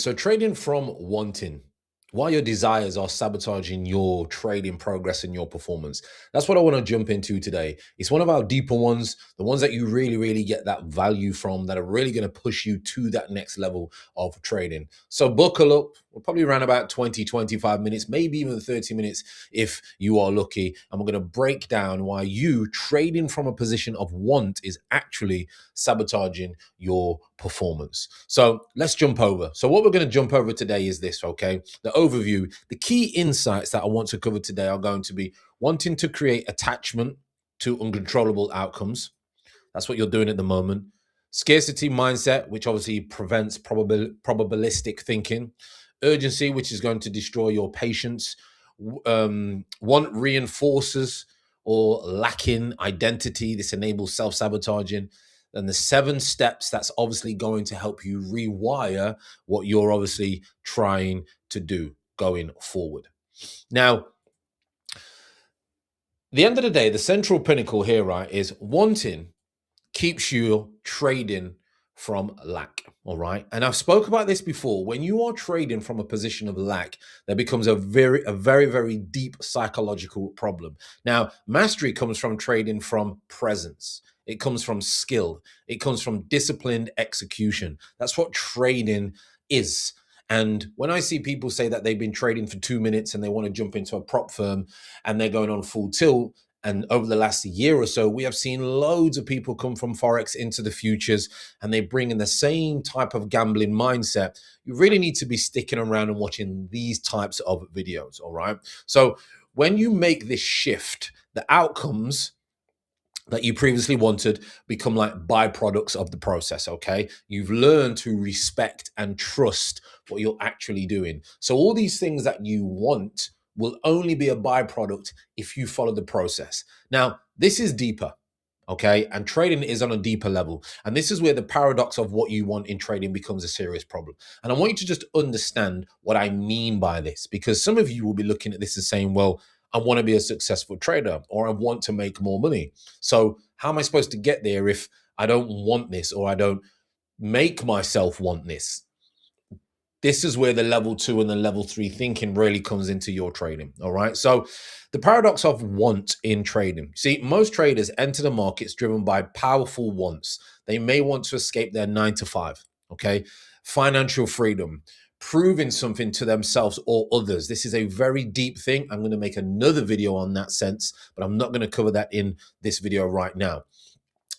So trading from wanting, why your desires are sabotaging your trading progress and your performance. That's what I want to jump into today. It's one of our deeper ones, the ones that you really, really get that value from, that are really going to push you to that next level of trading. So buckle up. We'll probably run about 20, 25 minutes, maybe even 30 minutes if you are lucky. And we're going to break down why you trading from a position of want is actually sabotaging your performance. So let's jump over. So what we're going to jump over today is this, okay? The overview, the key insights that I want to cover today are going to be wanting to create attachment to uncontrollable outcomes. That's what you're doing at the moment. Scarcity mindset, which obviously prevents probabilistic thinking. Urgency, which is going to destroy your patience. Want reinforces or lacking identity. This enables self-sabotaging. And the 7 steps that's obviously going to help you rewire what you're obviously trying to do going forward. Now, the end of the day, the central pinnacle here, right, is wanting keeps you trading from lack. All right. And I've spoke about this before. When you are trading from a position of lack, there becomes a very, very deep psychological problem. Now, mastery comes from trading from presence. It comes from skill. It comes from disciplined execution. That's what trading is. And when I see people say that they've been trading for 2 minutes and they want to jump into a prop firm and they're going on full tilt, and over the last year or so, we have seen loads of people come from Forex into the futures and they bring in the same type of gambling mindset. You really need to be sticking around and watching these types of videos, all right? So when you make this shift, the outcomes that you previously wanted become like byproducts of the process, okay? You've learned to respect and trust what you're actually doing. So all these things that you want will only be a byproduct if you follow the process. Now, this is deeper, okay? And trading is on a deeper level. And this is where the paradox of what you want in trading becomes a serious problem. And I want you to just understand what I mean by this, because some of you will be looking at this and saying, well, I want to be a successful trader or I want to make more money. So how am I supposed to get there if I don't want this or I don't make myself want this? This is where the level 2 and the level 3 thinking really comes into your trading. All right. So the paradox of want in trading. See, most traders enter the markets driven by powerful wants. They may want to escape their 9 to 5. Okay. Financial freedom, proving something to themselves or others. This is a very deep thing. I'm going to make another video on that sense, but I'm not going to cover that in this video right now.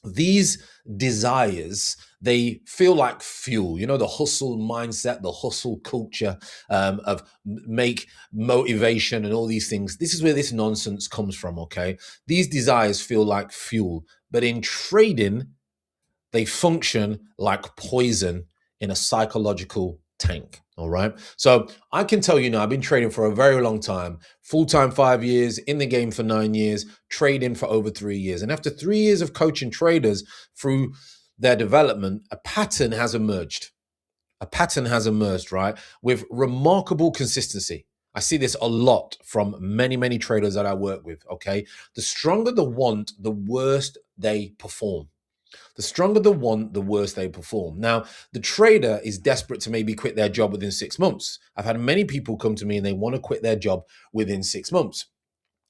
These desires, they feel like fuel, you know, the hustle mindset, the hustle culture of make motivation and all these things. This is where this nonsense comes from, okay? These desires feel like fuel, but in trading, they function like poison in a psychological tank. All right. So I can tell you now, I've been trading for a very long time, full time 5 years, in the game for 9 years, trading for over 3 years. And after 3 years of coaching traders through their development, a pattern has emerged. A pattern has emerged, right? With remarkable consistency. I see this a lot from many traders that I work with. Okay. The stronger the want, the worse they perform. The stronger the want, the worse they perform. Now, the trader is desperate to maybe quit their job within 6 months. I've had many people come to me and they want to quit their job within 6 months.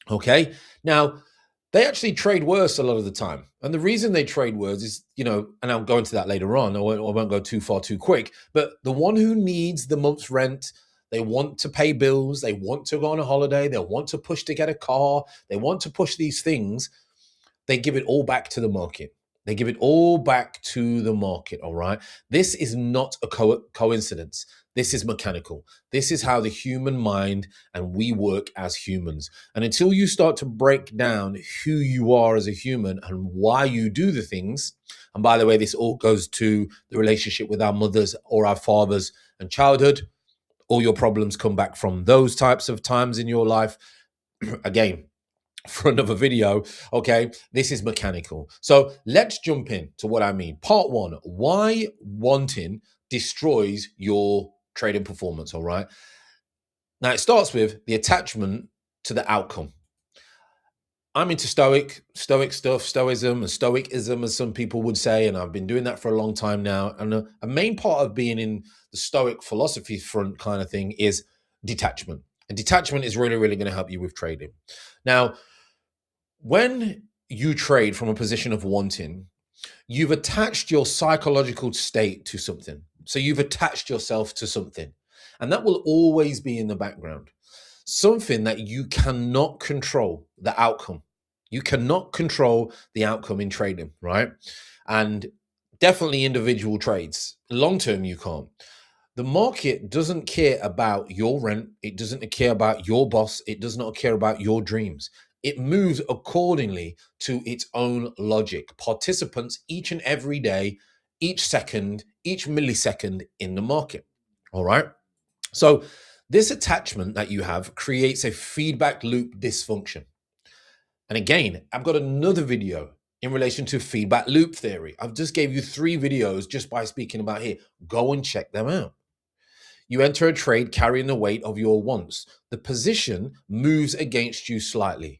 Okay. Now, they actually trade worse a lot of the time. And the reason they trade worse is, you know, and I'll go into that later on. I won't go too far too quick. But the one who needs the month's rent, they want to pay bills, they want to go on a holiday, they want to push to get a car, they want to push these things, they give it all back to the market. They give it all back to the market, all right? This is not a coincidence. This is mechanical. This is how the human mind and we work as humans. And until you start to break down who you are as a human and why you do the things, and by the way, this all goes to the relationship with our mothers or our fathers and childhood, all your problems come back from those types of times in your life. Again, for another video, okay? This is mechanical. So let's jump in to what I mean. Part 1, why wanting destroys your trading performance, all right? Now, it starts with the attachment to the outcome. I'm into stoic stuff, stoicism and stoicism, as some people would say, and I've been doing that for a long time now. And a main part of being in the stoic philosophy front kind of thing is detachment. And detachment is really, really going to help you with trading. Now, when you trade from a position of wanting, you've attached your psychological state to something. So you've attached yourself to something, and that will always be in the background. Something that you cannot control the outcome. You cannot control the outcome in trading, right? And definitely individual trades. Long term, you can't. The market doesn't care about your rent. It doesn't care about your boss. It does not care about your dreams. It moves accordingly to its own logic. Participants each and every day, each second, each millisecond in the market. All right. So, this attachment that you have creates a feedback loop dysfunction. And again, I've got another video in relation to feedback loop theory. I've just gave you 3 videos just by speaking about here. Go and check them out. You enter a trade carrying the weight of your wants. The position moves against you slightly.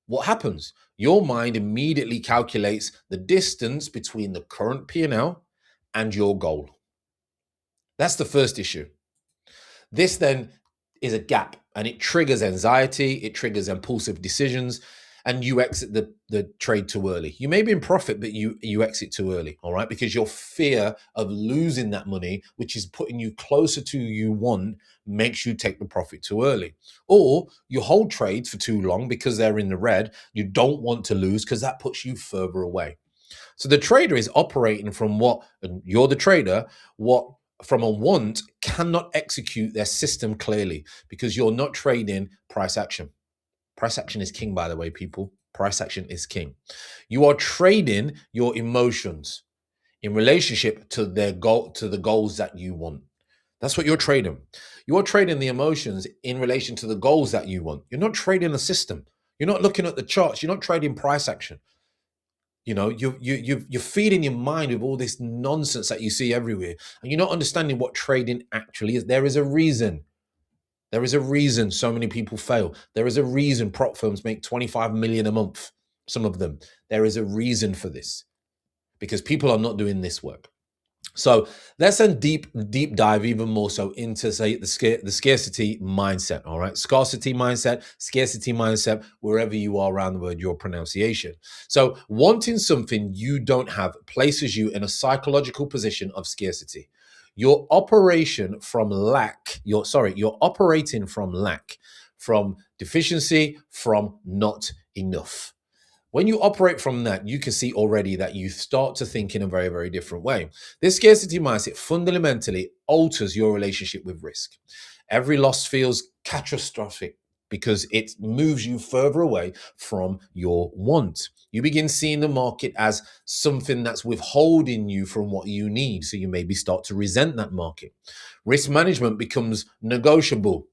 What happens? Your mind immediately calculates the distance between the current P&L and your goal. That's the first issue. This then is a gap, and it triggers anxiety, it triggers impulsive decisions, and you exit the trade too early. You may be in profit, but you exit too early, all right? Because your fear of losing that money, which is putting you closer to you want, makes you take the profit too early. Or you hold trades for too long because they're in the red. You don't want to lose because that puts you further away. So the trader is operating from what, and you're the trader, what from a want cannot execute their system clearly because you're not trading price action. Price action is king, by the way, people. Price action is king. You are trading your emotions in relationship to their goal, to the goals that you want. That's what you're trading. You are trading the emotions in relation to the goals that you want. You're not trading the system. You're not looking at the charts. You're not trading price action. You know, you're feeding your mind with all this nonsense that you see everywhere, and you're not understanding what trading actually is. There is a reason. There is a reason so many people fail. There is a reason prop firms make 25 million a month. Some of them. There is a reason for this because people are not doing this work. So let's then deep dive even more so into, say, the scarcity mindset. All right, scarcity mindset, scarcity mindset, wherever you are around the world, your pronunciation. So wanting something you don't have places you in a psychological position of scarcity. Your operation from lack. You're operating from lack, from deficiency, from not enough. When you operate from that, you can see already that you start to think in a very, very different way. This scarcity mindset fundamentally alters your relationship with risk. Every loss feels catastrophic because it moves you further away from your want. You begin seeing the market as something that's withholding you from what you need. So you maybe start to resent that market. Risk management becomes negotiable.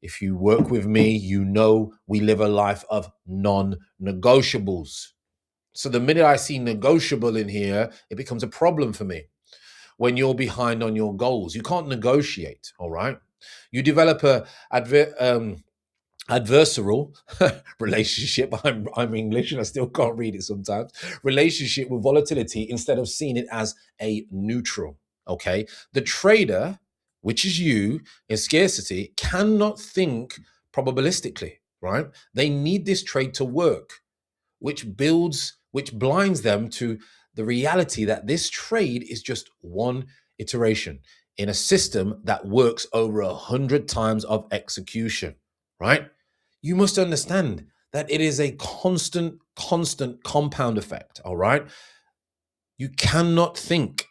If you work with me, you know we live a life of non-negotiables. So the minute I see negotiable in here, it becomes a problem for me. When you're behind on your goals, you can't negotiate, all right? You develop a adversarial relationship. I'm English and I still can't read it sometimes. Relationship with volatility instead of seeing it as a neutral. Okay. The trader, which is you in scarcity, cannot think probabilistically, right? They need this trade to work, which blinds them to the reality that this trade is just one iteration in a system that works over 100 times of execution, right? You must understand that it is a constant compound effect, all right? You cannot think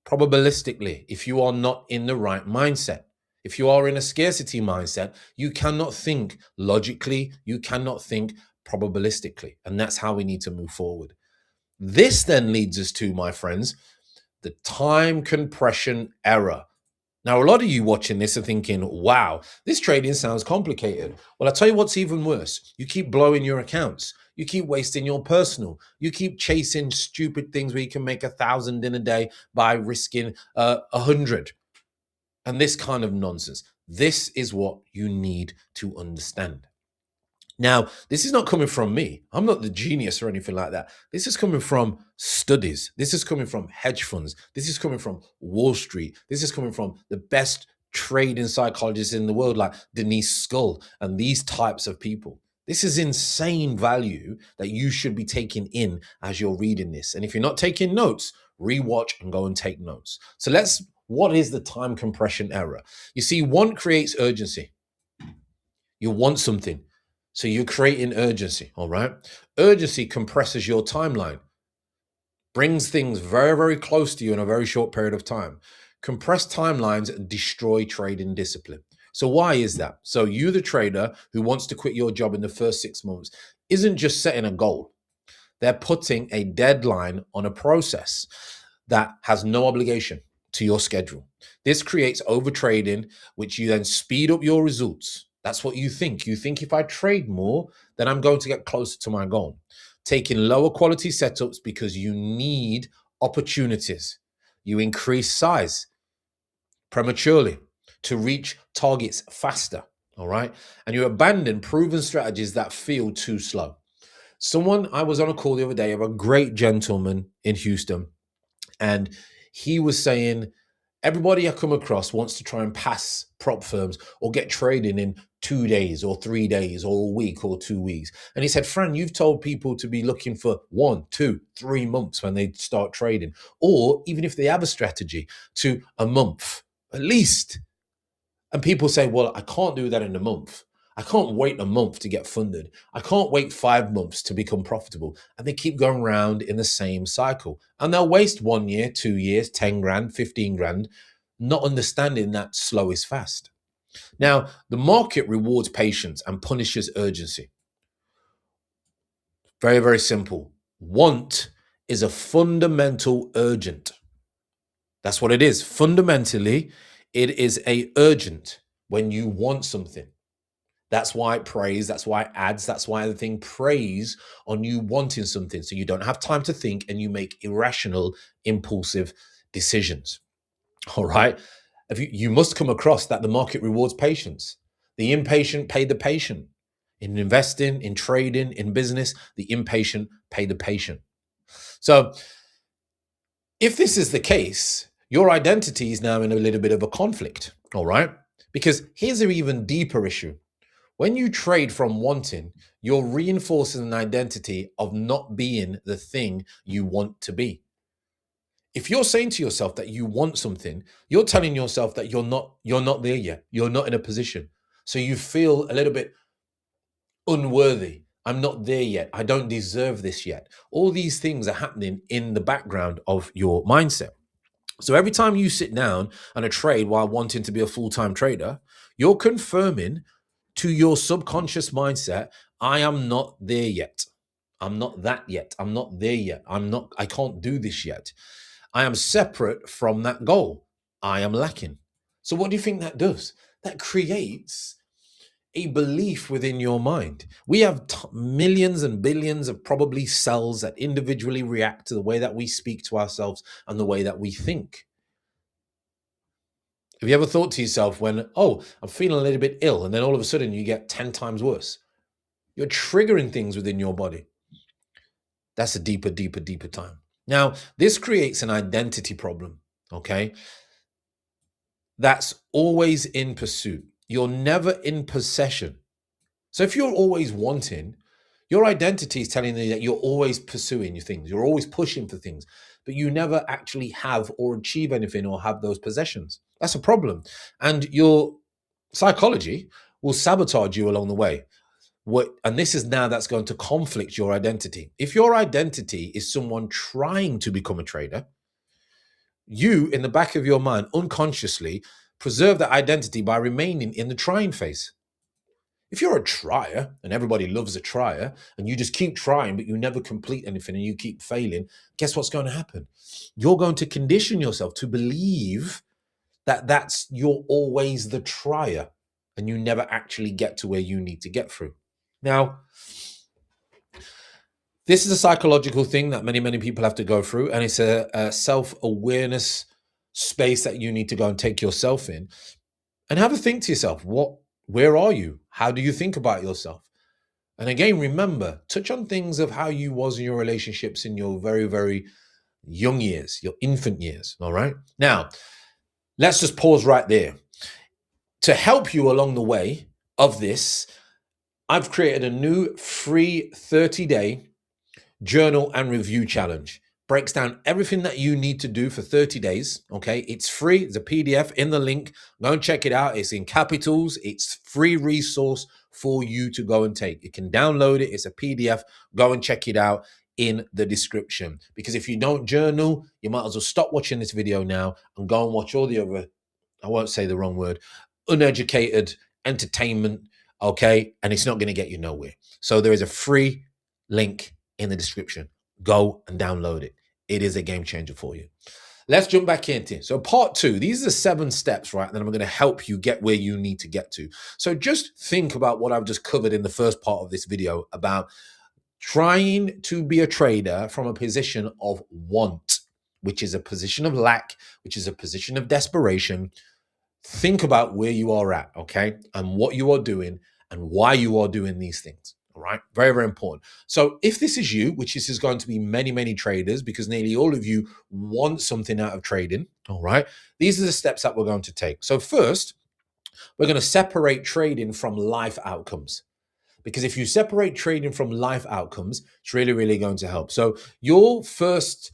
probabilistically if you are not in the right mindset. If you are in a scarcity mindset, you cannot think logically, you cannot think probabilistically. And that's how we need to move forward. This then leads us to, my friends, the time compression error. Now, a lot of you watching this are thinking, wow, this trading sounds complicated. Well, I'll tell you what's even worse. You keep blowing your accounts. You keep wasting your personal. You keep chasing stupid things where you can make 1,000 in a day by risking 100. And this kind of nonsense. This is what you need to understand. Now, this is not coming from me. I'm not the genius or anything like that. This is coming from studies. This is coming from hedge funds. This is coming from Wall Street. This is coming from the best trading psychologists in the world, like Denise Skull and these types of people. This is insane value that you should be taking in as you're reading this. And if you're not taking notes, rewatch and go and take notes. So what is the time compression error? You see, want creates urgency. You want something. So you're creating urgency, all right? Urgency compresses your timeline, brings things very, very close to you in a very short period of time. Compressed timelines destroy trading discipline. So why is that? So you, the trader who wants to quit your job in the first 6 months, isn't just setting a goal. They're putting a deadline on a process that has no obligation to your schedule. This creates overtrading, which you then speed up your results. That's what you think. You think if I trade more, then I'm going to get closer to my goal. Taking lower quality setups because you need opportunities. You increase size prematurely to reach targets faster, all right? And you abandon proven strategies that feel too slow. I was on a call the other day of a great gentleman in Houston, and he was saying, everybody I come across wants to try and pass prop firms or get trading in 2 days or 3 days or a week or 2 weeks. And he said, Fran, you've told people to be looking for 1, 2, 3 months when they start trading, or even if they have a strategy, to a month at least. And people say, well, I can't do that in a month. I can't wait a month to get funded. I can't wait 5 months to become profitable. And they keep going around in the same cycle. And they'll waste 1 year, 2 years, 10 grand, 15 grand, not understanding that slow is fast. Now, the market rewards patience and punishes urgency. Very, very simple. Want is a fundamental urgent. That's what it is. Fundamentally, it is a urgent when you want something. That's why it prays. That's why it adds. That's why the thing preys on you wanting something. So you don't have time to think and you make irrational, impulsive decisions. All right. You must come across that the market rewards patience. The impatient pay the patient. In investing, in trading, in business, the impatient pay the patient. So if this is the case, your identity is now in a little bit of a conflict. All right. Because here's an even deeper issue. When you trade from wanting, you're reinforcing an identity of not being the thing you want to be. If you're saying to yourself that you want something, you're telling yourself that you're not there yet. You're not in a position. So you feel a little bit unworthy. I'm not there yet. I don't deserve this yet. All these things are happening in the background of your mindset. So every time you sit down on a trade while wanting to be a full-time trader, you're confirming to your subconscious mindset, I am not there yet. I'm not that yet. I'm not there yet. I can't do this yet. I am separate from that goal. I am lacking. So what do you think that does? That creates a belief within your mind. We have millions and billions of probably cells that individually react to the way that we speak to ourselves and the way that we think. Have you ever thought to yourself when, oh, I'm feeling a little bit ill, and then all of a sudden you get 10 times worse? You're triggering things within your body. That's a deeper, deeper, deeper time. Now, this creates an identity problem, okay? That's always in pursuit. You're never in possession. So if you're always wanting, your identity is telling you that you're always pursuing your things. You're always pushing for things, but you never actually have or achieve anything or have those possessions. That's a problem. And your psychology will sabotage you along the way. And this is now that's going to conflict your identity. If your identity is someone trying to become a trader, you, in the back of your mind, unconsciously preserve that identity by remaining in the trying phase. If you're a trier, and everybody loves a trier, and you just keep trying, but you never complete anything and you keep failing, guess what's going to happen? You're going to condition yourself to believe that you're always the trier, and you never actually get to where you need to get through. Now, this is a psychological thing that many, many people have to go through, and it's a self-awareness space that you need to go and take yourself in and have a think to yourself, where are you? How do you think about yourself? And again, remember, touch on things of how you was in your relationships in your very, very young years, your infant years. All right. Now, let's just pause right there. To help you along the way of this, I've created a new free 30-day journal and review challenge. Breaks down everything that you need to do for 30 days. Okay. It's free. It's a PDF in the link. Go and check it out. It's in capitals. It's free resource for you to go and take. You can download it. It's a PDF. Go and check it out in the description. Because if you don't journal, you might as well stop watching this video now and go and watch all the other, I won't say the wrong word, uneducated entertainment. Okay. And it's not going to get you nowhere. So there is a free link in the description. Go and download it. It is a game changer for you. Let's jump back into it. So part 2, these are the 7 steps, right? That I'm going to help you get where you need to get to. So just think about what I've just covered in the first part of this video about trying to be a trader from a position of want, which is a position of lack, which is a position of desperation. Think about where you are at, okay? And what you are doing and why you are doing these things. All right. Very, very important. So if this is you, which this is going to be many, many traders, because nearly all of you want something out of trading. All right. These are the steps that we're going to take. So first, we're going to separate trading from life outcomes. Because if you separate trading from life outcomes, it's really, really going to help. So your first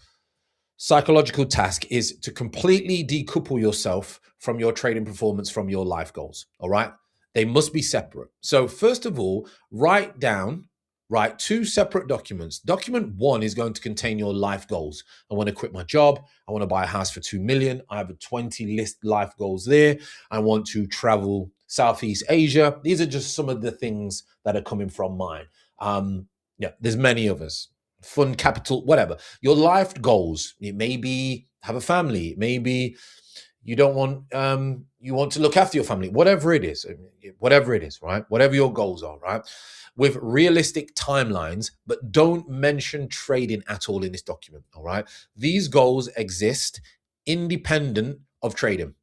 psychological task is to completely decouple yourself from your trading performance from your life goals. All right. They must be separate. So first of all, write 2 separate documents. Document 1 is going to contain your life goals. I want to quit my job. I want to buy a house for 2 million. I have a 20 list life goals there. I want to travel Southeast Asia. These are just some of the things that are coming from mine. There's many others. Fund capital, whatever. Your life goals. It may be have a family. It may be you don't want you want to look after your family, whatever it is, right? Whatever your goals are, right? With realistic timelines, but don't mention trading at all in this document. All right. These goals exist independent of trading.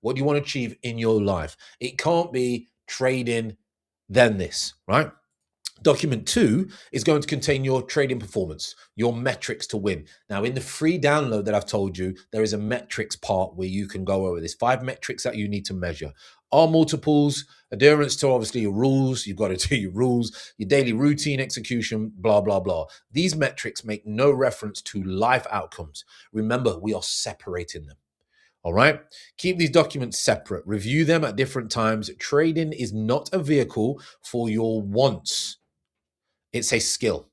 What do you want to achieve in your life? It can't be trading, then this, right? Document 2 is going to contain your trading performance, your metrics to win. Now, in the free download that I've told you, there is a metrics part where you can go over this. 5 metrics that you need to measure. R multiples, adherence to obviously your rules. You've got to do your rules, your daily routine execution, blah, blah, blah. These metrics make no reference to life outcomes. Remember, we are separating them. All right. Keep these documents separate. Review them at different times. Trading is not a vehicle for your wants. It's a skill.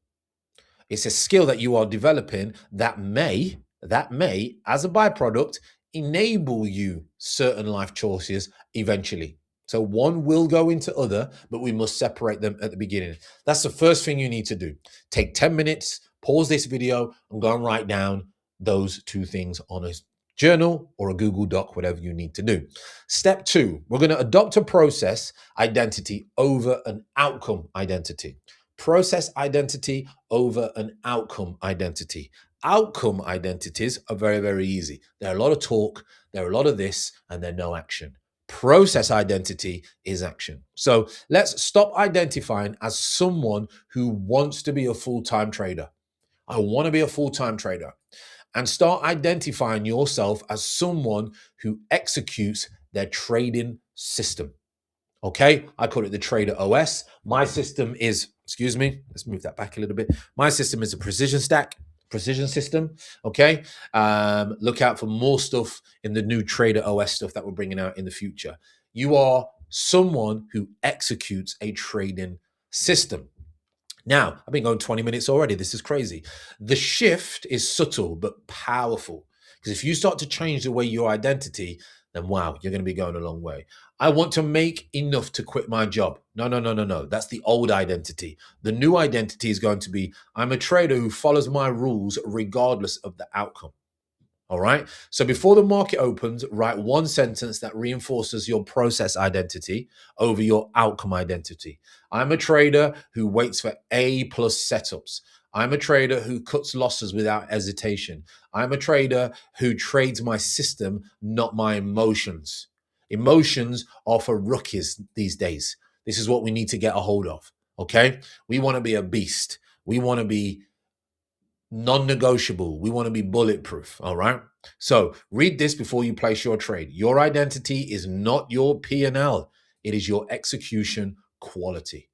It's a skill that you are developing that may, as a byproduct, enable you certain life choices eventually. So one will go into other, but we must separate them at the beginning. That's the first thing you need to do. Take 10 minutes, pause this video, and go and write down those 2 things on a journal or a Google Doc, whatever you need to do. Step 2, we're going to adopt a process identity over an outcome identity. Process identity over an outcome identity. Outcome identities are very, very easy. They're a lot of talk, they're a lot of this, and they're no action. Process identity is action. So let's stop identifying as someone who wants to be a full-time trader. I want to be a full-time trader. And start identifying yourself as someone who executes their trading system. Okay, I call it the Trader OS. My system is, let's move that back a little bit. My system is a precision system. Okay, look out for more stuff in the new Trader OS stuff that we're bringing out in the future. You are someone who executes a trading system. Now, I've been going 20 minutes already. This is crazy. The shift is subtle but powerful, because if you start to change the way your identity, then wow, you're going to be going a long way. I want to make enough to quit my job. No. That's the old identity. The new identity is going to be, I'm a trader who follows my rules regardless of the outcome. All right. So before the market opens, write 1 sentence that reinforces your process identity over your outcome identity. I'm a trader who waits for A+ setups. I'm a trader who cuts losses without hesitation. I'm a trader who trades my system, not my emotions. Emotions are for rookies these days. This is what we need to get a hold of. Okay. We want to be a beast. We want to be non-negotiable. We want to be bulletproof. All right. So read this before you place your trade. Your identity is not your P&L. It is your execution quality.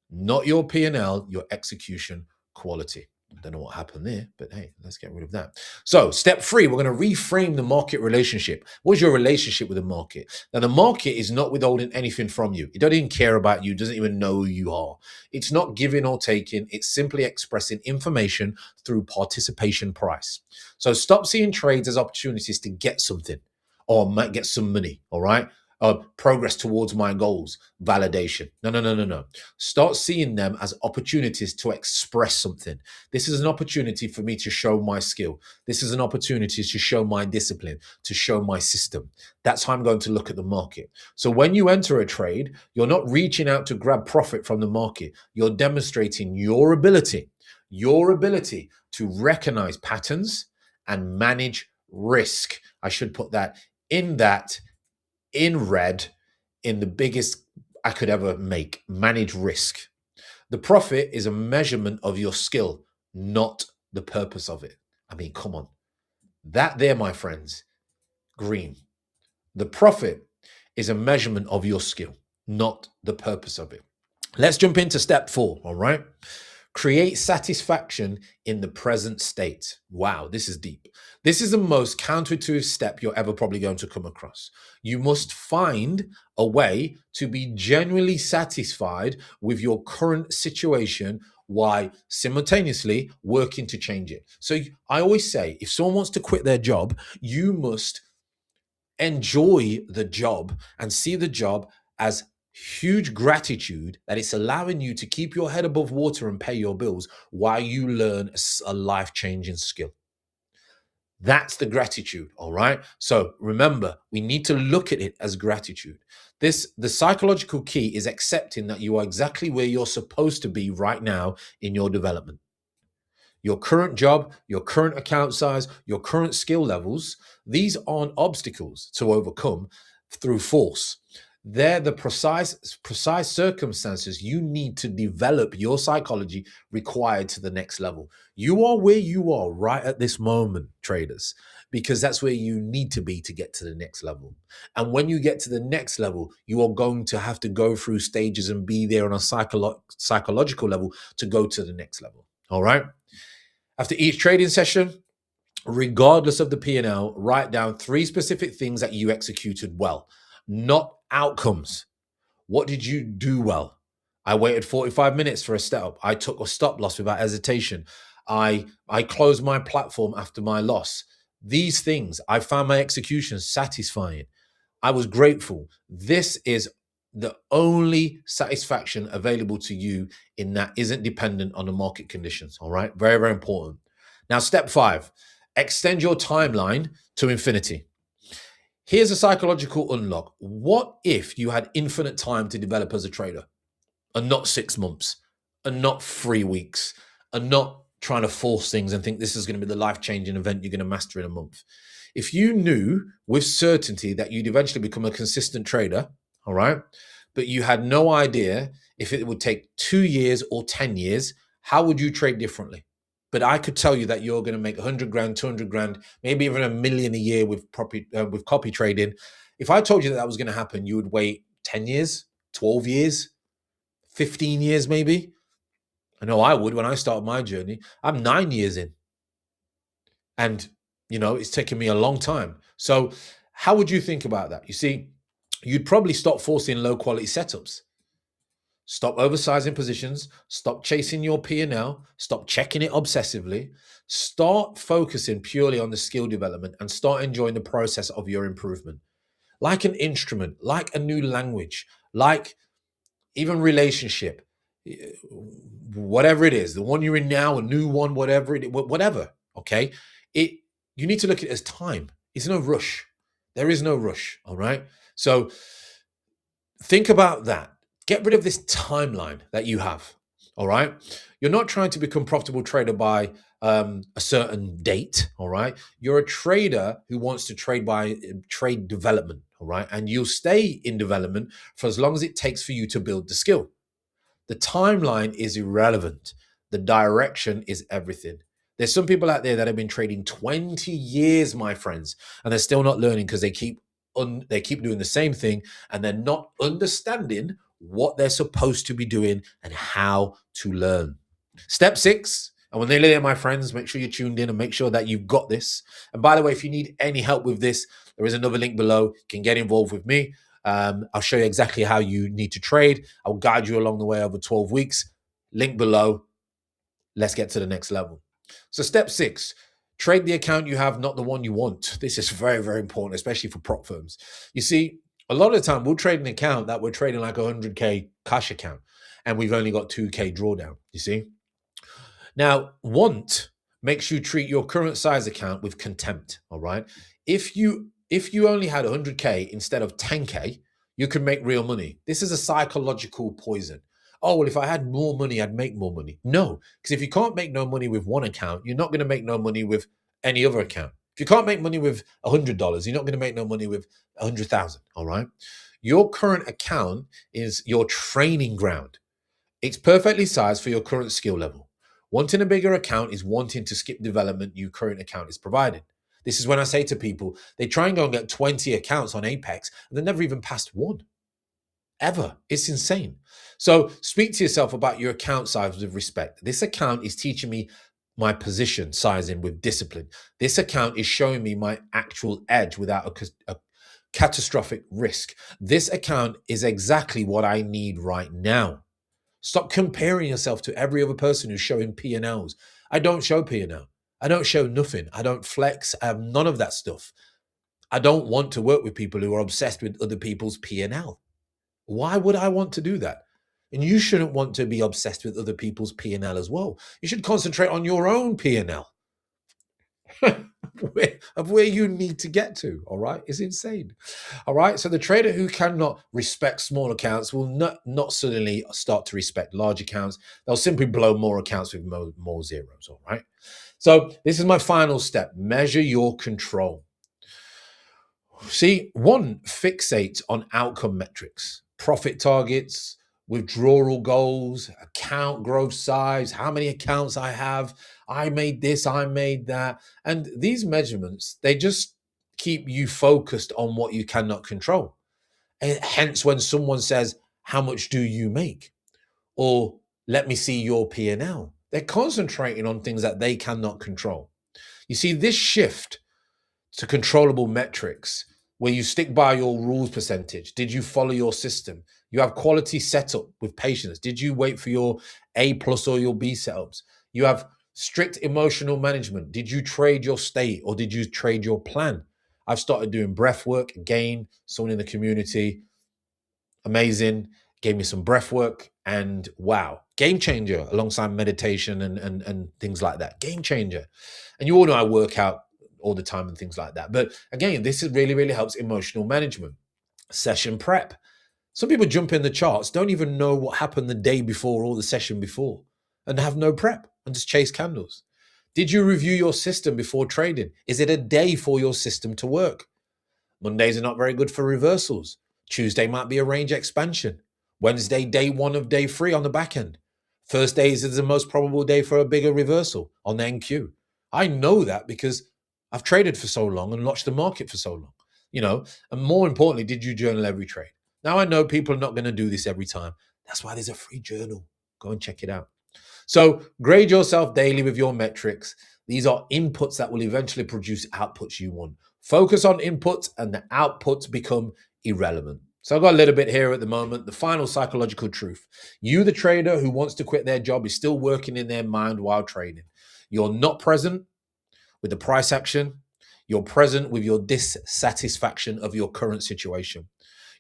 Not your P&L, your execution quality. I don't know what happened there, but hey, let's get rid of that. So step 3, we're going to reframe the market relationship. What's your relationship with the market? Now, the market is not withholding anything from you. It doesn't even care about you, doesn't even know who you are. It's not giving or taking. It's simply expressing information through participation price. So stop seeing trades as opportunities to get something or might get some money, all right? Progress towards my goals, validation. No. Start seeing them as opportunities to express something. This is an opportunity for me to show my skill. This is an opportunity to show my discipline, to show my system. That's how I'm going to look at the market. So when you enter a trade, you're not reaching out to grab profit from the market. You're demonstrating your ability to recognize patterns and manage risk. I should put that in red in the biggest I could ever make. Manage risk. The profit is a measurement of your skill, not the purpose of it. I mean, come on. That there, my friends, green. The profit is a measurement of your skill, not the purpose of it. Let's jump into step 4, all right? Create satisfaction in the present state. Wow, this is deep. This is the most counterintuitive step you're ever probably going to come across. You must find a way to be genuinely satisfied with your current situation while simultaneously working to change it. So I always say, if someone wants to quit their job, you must enjoy the job and see the job as huge gratitude that it's allowing you to keep your head above water and pay your bills while you learn a life-changing skill. That's the gratitude, all right? So remember, we need to look at it as gratitude. The psychological key is accepting that you are exactly where you're supposed to be right now in your development. Your current job, your current account size, your current skill levels, these aren't obstacles to overcome through force. They're the precise circumstances you need to develop your psychology required to the next level. You are where you are right at this moment, traders, because that's where you need to be to get to the next level. And when you get to the next level, you are going to have to go through stages and be there on a psychological level to go to the next level. All right. After each trading session, regardless of the P&L, write down 3 specific things that you executed well, not outcomes. What did you do well? I waited 45 minutes for a setup. I took a stop loss without hesitation. I closed my platform after my loss. These things, I found my execution satisfying. I was grateful. This is the only satisfaction available to you in that isn't dependent on the market conditions. All right. Very, very important. Now, step 5, extend your timeline to infinity. Here's a psychological unlock. What if you had infinite time to develop as a trader and not 6 months and not 3 weeks and not trying to force things and think this is going to be the life-changing event you're going to master in a month? If you knew with certainty that you'd eventually become a consistent trader, all right, but you had no idea if it would take 2 years or 10 years, how would you trade differently? But I could tell you that you're going to make 100 grand, 200 grand, maybe even $1 million a year with copy trading. If I told you that was going to happen, you would wait 10 years, 12 years, 15 years maybe. I know I would when I started my journey. I'm 9 years in. And, it's taken me a long time. So how would you think about that? You see, you'd probably stop forcing low quality setups. Stop oversizing positions. Stop chasing your P&L. Stop checking it obsessively. Start focusing purely on the skill development and start enjoying the process of your improvement. Like an instrument, like a new language, like even relationship, whatever it is, the one you're in now, a new one, whatever, okay? You need to look at it as time. It's no rush. There is no rush, all right? So think about that. Get rid of this timeline that you have, all right? You're not trying to become a profitable trader by a certain date, all right? You're a trader who wants to trade by trade development, all right? And you'll stay in development for as long as it takes for you to build the skill. The timeline is irrelevant. The direction is everything. There's some people out there that have been trading 20 years, my friends, and they're still not learning because they keep doing the same thing, and they're not understanding what they're supposed to be doing and how to learn. Step 6, and when they learn, my friends, make sure you're tuned in and make sure that you've got this. And by the way, if you need any help with this, there is another link below. You can get involved with me. I'll show you exactly how you need to trade. I'll guide you along the way over 12 weeks. Link below. Let's get to the next level. So step 6, trade the account you have, not the one you want. This is very, very important, especially for prop firms. You see, a lot of the time we'll trade an account that we're trading like a 100K cash account, and we've only got 2K drawdown, you see? Now, want makes you treat your current size account with contempt, all right? If you only had 100K instead of 10K, you could make real money. This is a psychological poison. Oh, well, if I had more money, I'd make more money. No, because if you can't make no money with one account, you're not going to make no money with any other account. If you can't make money with $100, you're not going to make no money with 100,000, all right? Your current account is your training ground. It's perfectly sized for your current skill level. Wanting a bigger account is wanting to skip development your current account is providing. This is when I say to people, they try and go and get 20 accounts on Apex, and they never even passed one. Ever. It's insane. So speak to yourself about your account size with respect. This account is teaching me my position sizing with discipline. This account is showing me my actual edge without a catastrophic risk. This account is exactly what I need right now. Stop comparing yourself to every other person who's showing P&Ls. I don't show P&L. I don't show nothing. I don't flex. I have none of that stuff. I don't want to work with people who are obsessed with other people's P&L. Why would I want to do that? And you shouldn't want to be obsessed with other people's P&L as well. You should concentrate on your own P&L of where you need to get to, all right? It's insane, all right? So the trader who cannot respect small accounts will not suddenly start to respect large accounts. They'll simply blow more accounts with more zeros, all right? So this is my final step. Measure your control. See, one, fixate on outcome metrics, profit targets, withdrawal goals, account growth size, how many accounts I have, I made this, I made that. And these measurements, they just keep you focused on what you cannot control. And hence, when someone says, how much do you make? Or let me see your P&L, they're concentrating on things that they cannot control. You see, this shift to controllable metrics where you stick by your rules percentage. Did you follow your system? You have quality setup with patience. Did you wait for your A+ or your B setups? You have strict emotional management. Did you trade your state or did you trade your plan? I've started doing breath work again. Someone in the community, amazing, gave me some breath work, and wow, game changer alongside meditation and things like that. Game changer. And you all know I work out all the time and things like that. But again, this is really helps emotional management. Session prep. Some people jump in the charts, don't even know what happened the day before or the session before, and have no prep and just chase candles. Did you review your system before trading? Is it a day for your system to work? Mondays are not very good for reversals. Tuesday might be a range expansion. Wednesday, day 1 of day 3 on the back end. Thursdays is the most probable day for a bigger reversal on the NQ. I know that because I've traded for so long and watched the market for so long, and more importantly, did you journal every trade? Now I know people are not going to do this every time. That's why there's a free journal. Go and check it out. So grade yourself daily with your metrics. These are inputs that will eventually produce outputs you want. Focus on inputs and the outputs become irrelevant. So I've got a little bit here at the moment. The final psychological truth. You, the trader who wants to quit their job, is still working in their mind while trading. You're not present with the price action. You're present with your dissatisfaction of your current situation.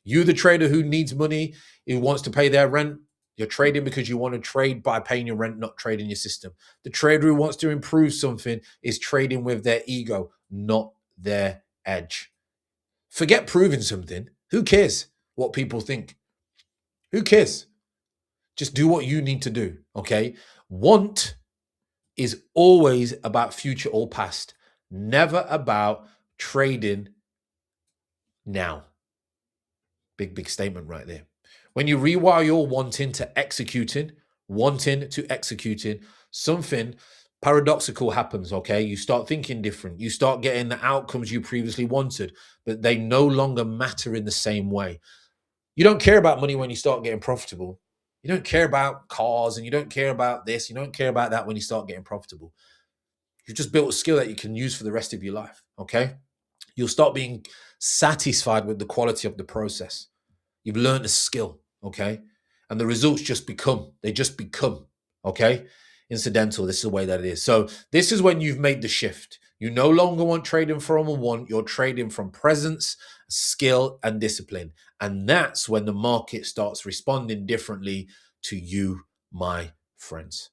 You, the trader who needs money, who wants to pay their rent, you're trading because you want to trade by paying your rent, not trading your system. The trader who wants to improve something is trading with their ego, not their edge. Forget proving something. Who cares what people think? Who cares? Just do what you need to do, okay? Want is always about future or past, never about trading now. Big statement right there. When you rewire your wanting to executing, something paradoxical happens, okay? You start thinking different. You start getting the outcomes you previously wanted, but they no longer matter in the same way. You don't care about money when you start getting profitable. You don't care about cars and you don't care about this. You don't care about that when you start getting profitable. You've just built a skill that you can use for the rest of your life, okay? You'll start being satisfied with the quality of the process. You've learned a skill, okay? And the results they just become, okay? Incidental, this is the way that it is. So this is when you've made the shift. You no longer want trading from a want, you're trading from presence, skill, and discipline. And that's when the market starts responding differently to you, my friends.